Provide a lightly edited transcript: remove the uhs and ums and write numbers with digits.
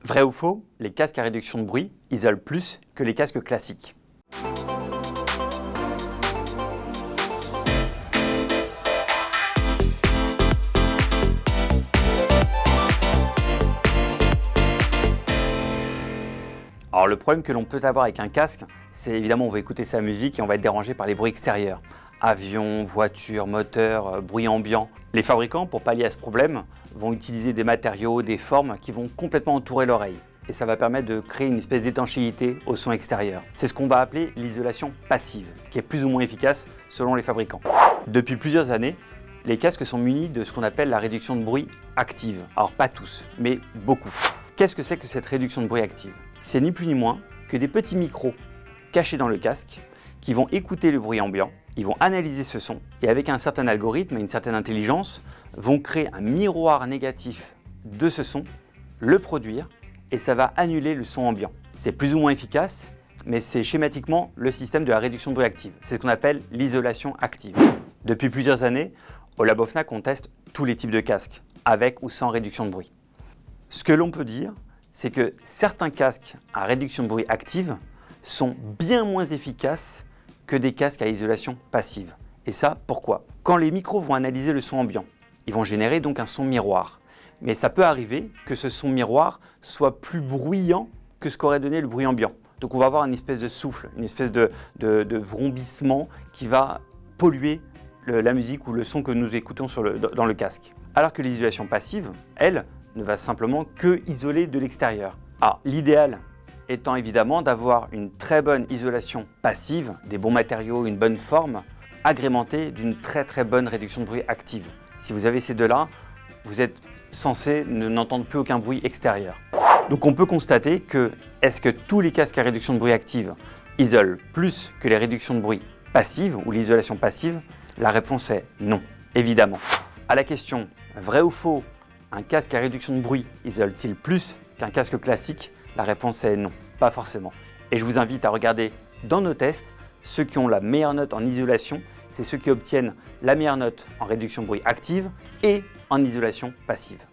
Vrai ou faux, les casques à réduction de bruit isolent plus que les casques classiques. Alors le problème que l'on peut avoir avec un casque, c'est évidemment on va écouter sa musique et on va être dérangé par les bruits extérieurs. Avions, voitures, moteurs, bruit ambiant. Les fabricants, pour pallier à ce problème, vont utiliser des matériaux, des formes qui vont complètement entourer l'oreille. Et ça va permettre de créer une espèce d'étanchéité au son extérieur. C'est ce qu'on va appeler l'isolation passive, qui est plus ou moins efficace selon les fabricants. Depuis plusieurs années, les casques sont munis de ce qu'on appelle la réduction de bruit active. Alors pas tous, mais beaucoup. Qu'est-ce que c'est que cette réduction de bruit active? C'est ni plus ni moins que des petits micros cachés dans le casque qui vont écouter le bruit ambiant, ils vont analyser ce son et avec un certain algorithme et une certaine intelligence vont créer un miroir négatif de ce son, le produire et ça va annuler le son ambiant. C'est plus ou moins efficace, mais c'est schématiquement le système de la réduction de bruit active. C'est ce qu'on appelle l'isolation active. Depuis plusieurs années, au Labo Fnac, on teste tous les types de casques, avec ou sans réduction de bruit. Ce que l'on peut dire, c'est que certains casques à réduction de bruit active sont bien moins efficaces que des casques à isolation passive. Et ça, pourquoi? Quand les micros vont analyser le son ambiant, ils vont générer donc un son miroir. Mais ça peut arriver que ce son miroir soit plus bruyant que ce qu'aurait donné le bruit ambiant. Donc on va avoir une espèce de souffle, une espèce de vrombissement qui va polluer la musique ou le son que nous écoutons dans le casque. Alors que l'isolation passive, elle, ne va simplement que isoler de l'extérieur. Alors l'idéal étant évidemment d'avoir une très bonne isolation passive, des bons matériaux, une bonne forme, agrémentée d'une très bonne réduction de bruit active. Si vous avez ces deux-là, vous êtes censé n'entendre plus aucun bruit extérieur. Donc on peut constater que, est-ce que tous les casques à réduction de bruit active isolent plus que les réductions de bruit passives ou l'isolation passive? La réponse est non, évidemment. À la question vrai ou faux, un casque à réduction de bruit isole-t-il plus qu'un casque classique? La réponse est non, pas forcément. Et je vous invite à regarder dans nos tests, ceux qui ont la meilleure note en isolation, c'est ceux qui obtiennent la meilleure note en réduction de bruit active et en isolation passive.